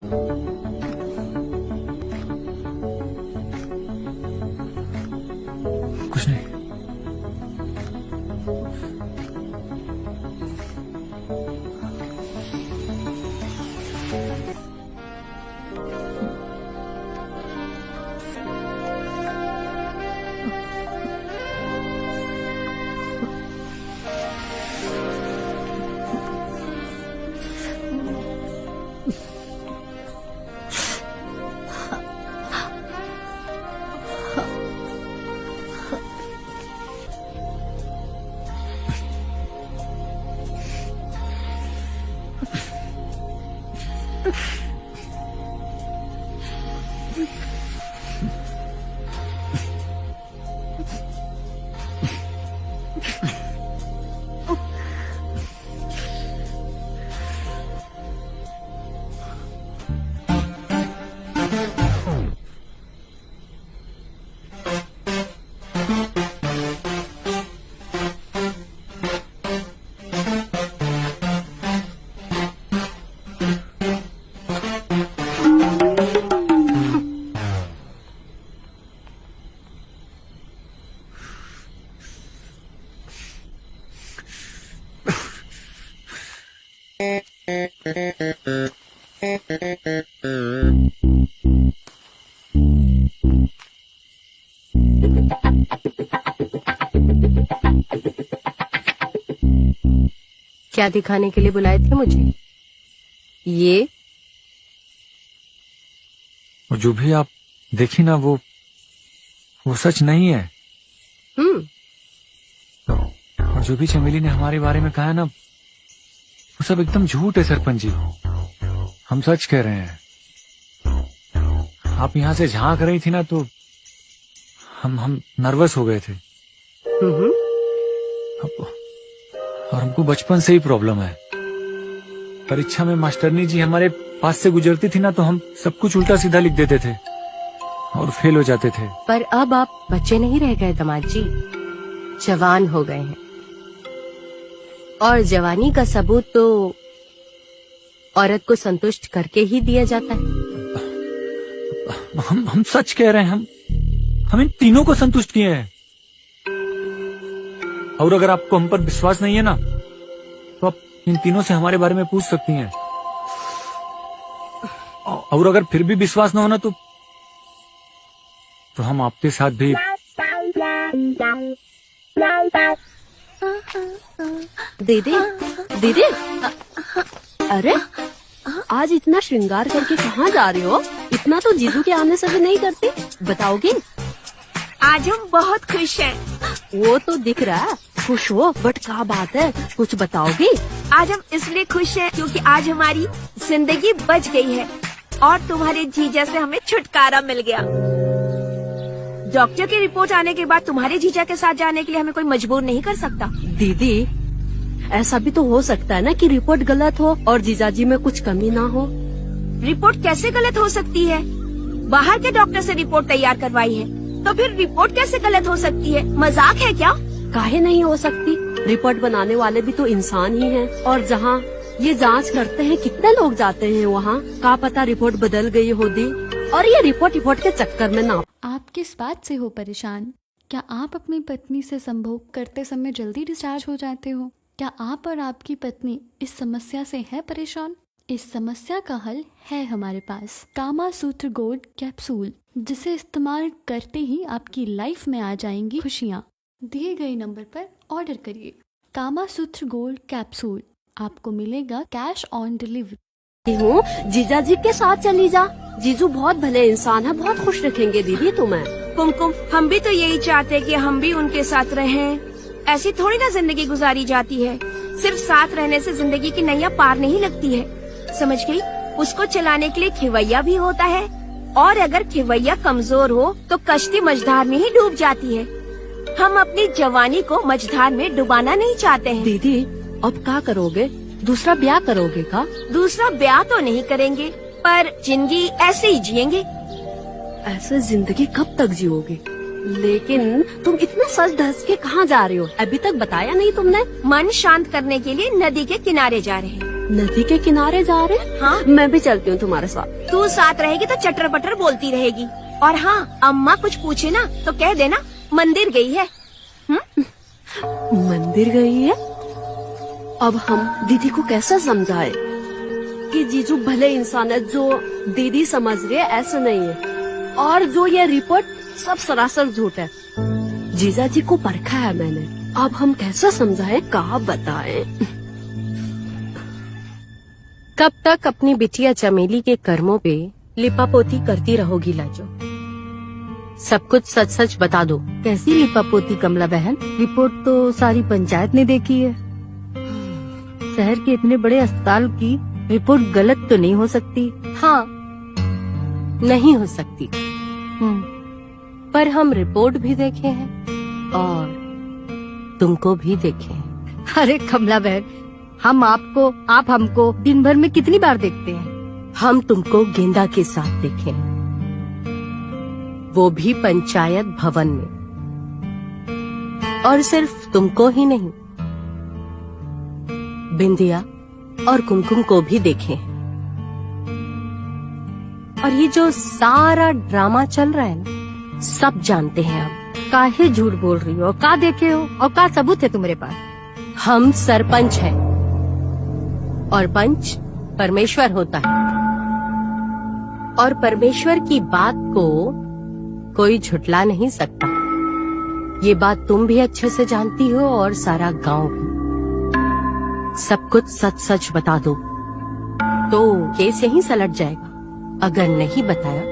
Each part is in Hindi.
कुछ नहीं। क्या दिखाने के लिए बुलाए थे मुझे? ये और जो भी आप देखी ना वो सच नहीं है। और जो भी चमेली ने हमारे बारे में कहा है ना वो सब एकदम झूठ है सरपंच जी। हम सच कह रहे हैं। आप यहाँ से झांक रही थी ना तो हम नर्वस हो गए थे। और हमको बचपन से ही प्रॉब्लम है। परीक्षा में मास्टरनी जी हमारे पास से गुजरती थी ना तो हम सब कुछ उल्टा सीधा लिख देते थे और फेल हो जाते थे। पर अब आप बच्चे नहीं रह गए दामाद जी, जवान हो गए हैं। और जवानी का सबूत तो औरत को संतुष्ट करके ही दिया जाता है। हम सच कह रहे हैं। हम इन तीनों को संतुष्ट किए हैं। और अगर आपको हम पर विश्वास नहीं है ना तो आप इन तीनों से हमारे बारे में पूछ सकती हैं। और अगर फिर भी विश्वास ना होना तो हम आपके साथ भी। दीदी दीदी, अरे आज इतना श्रृंगार करके कहाँ जा रही हो? इतना तो जीजू के आने से भी नहीं करती, बताओगी? आज हम बहुत खुश हैं। वो तो दिख रहा है खुश हो, बट क्या बात है, कुछ बताओगी? आज हम इसलिए खुश हैं क्योंकि आज हमारी जिंदगी बच गई है और तुम्हारे जीजा से हमें छुटकारा मिल गया। डॉक्टर की रिपोर्ट आने के बाद तुम्हारे जीजा के साथ जाने के लिए हमें कोई मजबूर नहीं कर सकता। दीदी ऐसा भी तो हो सकता है ना कि रिपोर्ट गलत हो और जीजाजी में कुछ कमी ना हो। रिपोर्ट कैसे गलत हो सकती है? बाहर के डॉक्टर से रिपोर्ट तैयार करवाई है तो फिर रिपोर्ट कैसे गलत हो सकती है? मजाक है क्या? काहे नहीं हो सकती, रिपोर्ट बनाने वाले भी तो इंसान ही हैं। और जहाँ ये जांच करते हैं कितने लोग जाते हैं वहाँ, क्या पता रिपोर्ट बदल गई हो दी। और ये रिपोर्ट के चक्कर में ना। आप किस बात से हो परेशान? क्या आप अपनी पत्नी से संभोग करते समय जल्दी डिस्चार्ज हो जाते हो? क्या आप और आपकी पत्नी इस समस्या से है परेशान? इस समस्या का हल है हमारे पास कामा सूत्र गोल्ड कैप्सूल, जिसे इस्तेमाल करते ही आपकी लाइफ में आ जाएंगी खुशियाँ। दिए गए नंबर पर ऑर्डर करिए। कामा सूत्र गोल्ड कैप्सूल आपको मिलेगा कैश ऑन डिलीवरी। हूँ जीजा जी के साथ चली जा, जीजू बहुत भले इंसान है, बहुत खुश रखेंगे दीदी तुम्हें। कुमकुम, हम भी तो यही चाहते हैं कि हम भी उनके साथ रहें। ऐसी थोड़ी ना जिंदगी गुजारी जाती है। सिर्फ साथ रहने से जिंदगी की नैया पार नहीं लगती है, समझ गई? उसको चलाने के लिए खिवैया भी होता है और अगर खिवैया कमजोर हो तो कश्ती मझधार में ही डूब जाती है। हम अपनी जवानी को मझधार में डुबाना नहीं चाहते हैं। दीदी अब क्या करोगे? दूसरा ब्याह करोगे का? दूसरा ब्याह तो नहीं करेंगे पर जिंदगी ऐसे ही जिएंगे। ऐसे जिंदगी कब तक जियोगे? लेकिन तुम इतना सज धज के कहाँ जा रहे हो? अभी तक बताया नहीं तुमने। मन शांत करने के लिए नदी के किनारे जा रहे हैं। नदी के किनारे जा रहे? हाँ। मैं भी चलती हूँ तुम्हारे साथ। तू साथ रहेगी तो चटर पटर बोलती रहेगी। और हाँ, अम्मा कुछ पूछे ना तो कह देना मंदिर गई है। मंदिर गई है? अब हम दीदी को कैसे समझाए कि जीजू भले इंसान है, जो दीदी समझ रही है ऐसा नहीं है, और जो ये रिपोर्ट सब सरासर झूठ है। जीजा जी को परखा है मैंने, अब हम कैसे समझाएं, कहा बताएं। कब तक अपनी बिटिया चमेली के कर्मों पे लिपापोती करती रहोगी लाजो? सब कुछ सच सच बता दो। कैसी लिपापोती कमला बहन? रिपोर्ट तो सारी पंचायत ने देखी है। शहर के इतने बड़े अस्पताल की रिपोर्ट गलत तो नहीं हो सकती। हाँ, नहीं हो सकती, पर हम रिपोर्ट भी देखे हैं और तुमको भी देखे हैं। अरे कमला बहन, हम आपको, आप हमको दिन भर में कितनी बार देखते हैं? हम तुमको गेंदा के साथ देखे हैं, वो भी पंचायत भवन में। और सिर्फ तुमको ही नहीं, बिंदिया और कुमकुम को भी देखे हैं। और ये जो सारा ड्रामा चल रहा है ना, सब जानते हैं हम। काहे झूठ बोल रही हो? का देखे हो और का सबूत है तुम्हारे पास? हम सरपंच हैं और पंच परमेश्वर होता है, और परमेश्वर की बात को कोई झुटला नहीं सकता। ये बात तुम भी अच्छे से जानती हो और सारा गांव भी। सब कुछ सच सच बता दो तो केस यहीं सलट जाएगा। अगर नहीं बताया,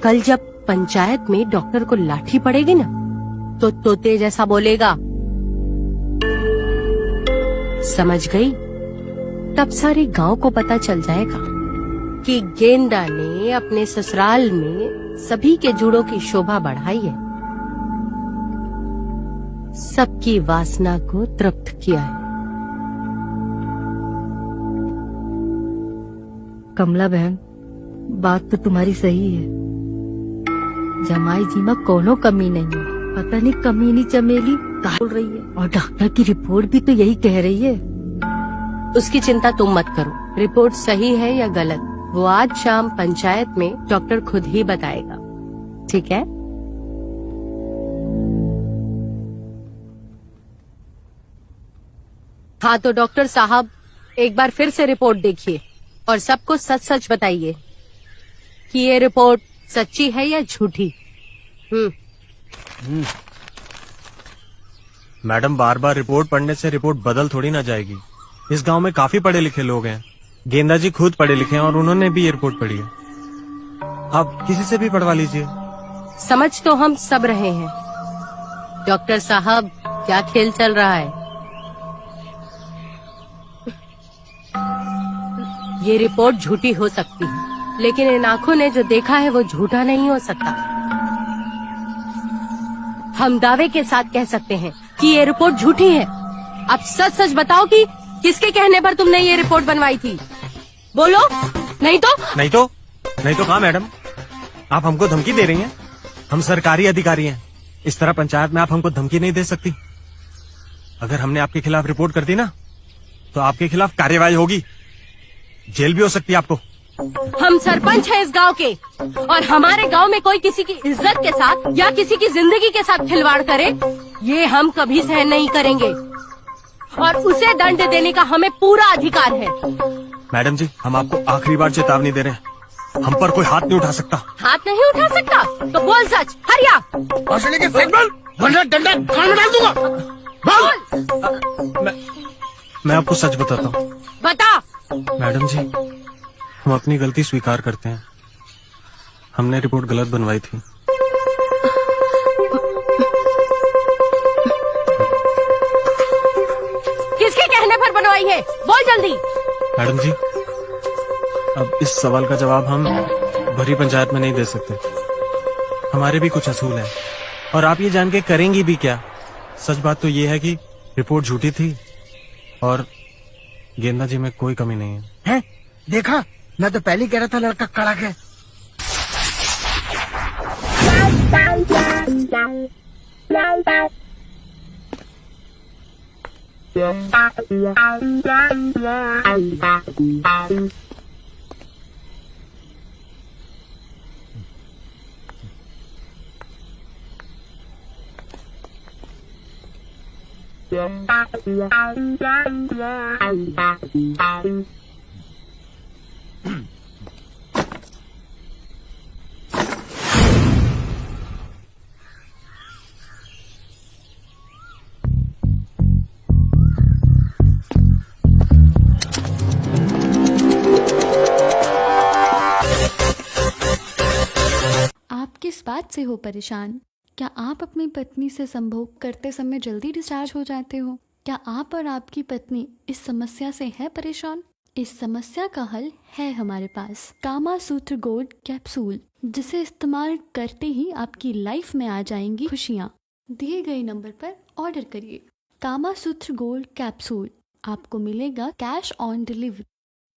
कल जब पंचायत में डॉक्टर को लाठी पड़ेगी ना, तो तोते जैसा बोलेगा। समझ गई? तब सारे गांव को पता चल जाएगा कि गेंदा ने अपने ससुराल में सभी के जुड़ों की शोभा बढ़ाई है, सबकी वासना को तृप्त किया है। कमला बहन, बात तो तुम्हारी सही है। जमाई जी में कोनो कमी नहीं है। पता नहीं कमीनी चमेली क्या बोल रही है, और डॉक्टर की रिपोर्ट भी तो यही कह रही है। उसकी चिंता तुम मत करो। रिपोर्ट सही है या गलत, वो आज शाम पंचायत में डॉक्टर खुद ही बताएगा। ठीक है? हाँ, तो डॉक्टर साहब एक बार फिर से रिपोर्ट देखिए और सबको सच सच बताइए कि ये रिपोर्ट सच्ची है या झूठी। मैडम, बार बार रिपोर्ट पढ़ने से रिपोर्ट बदल थोड़ी ना जाएगी। इस गांव में काफी पढ़े लिखे लोग हैं। गेंदा जी खुद पढ़े लिखे हैं और उन्होंने भी ये रिपोर्ट पढ़ी है। आप किसी से भी पढ़वा लीजिए। समझ तो हम सब रहे हैं। डॉक्टर साहब, क्या खेल चल रहा है? ये रिपोर्ट झूठी हो सकती है, लेकिन इन आंखों ने जो देखा है वो झूठा नहीं हो सकता। हम दावे के साथ कह सकते हैं कि ये रिपोर्ट झूठी है। अब सच सच बताओ कि किसके कहने पर तुमने ये रिपोर्ट बनवाई थी? बोलो, नहीं तो कहा मैडम? आप हमको धमकी दे रही हैं? हम सरकारी अधिकारी हैं। इस तरह पंचायत में आप हमको धमकी नहीं दे सकती। अगर हमने आपके खिलाफ रिपोर्ट कर दी ना, तो आपके खिलाफ कार्यवाही होगी, जेल भी हो सकती है आपको। हम सरपंच हैं इस गांव के, और हमारे गांव में कोई किसी की इज्जत के साथ या किसी की जिंदगी के साथ खिलवाड़ करे, ये हम कभी सहन नहीं करेंगे, और उसे दंड देने का हमें पूरा अधिकार है। मैडम जी, हम आपको आखिरी बार चेतावनी दे रहे हैं, हम पर कोई हाथ नहीं उठा सकता। हाथ नहीं उठा सकता तो बोल सच, हरिया। वरना डंडा कान में डाल दूंगा। बोल। मैं आपको सच बताता हूँ। बता। मैडम जी, हम अपनी गलती स्वीकार करते हैं। हमने रिपोर्ट गलत बनवाई थी। किसके कहने पर बनवाई है? बोल जल्दी। मैडम जी, अब इस सवाल का जवाब हम भरी पंचायत में नहीं दे सकते। हमारे भी कुछ असूल हैं, और आप ये जान के करेंगी भी क्या। सच बात तो ये है कि रिपोर्ट झूठी थी और गेंदा जी में कोई कमी नहीं है। हैं? देखा, मैं तो पहले ही कह रहा था लड़का कड़क है। आप किस बात से हो परेशान? क्या आप अपनी पत्नी से संभोग करते समय जल्दी डिस्चार्ज हो जाते हो? क्या आप और आपकी पत्नी इस समस्या से है परेशान? इस समस्या का हल है हमारे पास कामा सूत्र गोल्ड कैप्सूल, जिसे इस्तेमाल करते ही आपकी लाइफ में आ जाएंगी खुशियाँ। दिए गए नंबर पर ऑर्डर करिए। कामा सूत्र गोल्ड कैप्सूल आपको मिलेगा कैश ऑन डिलीवरी।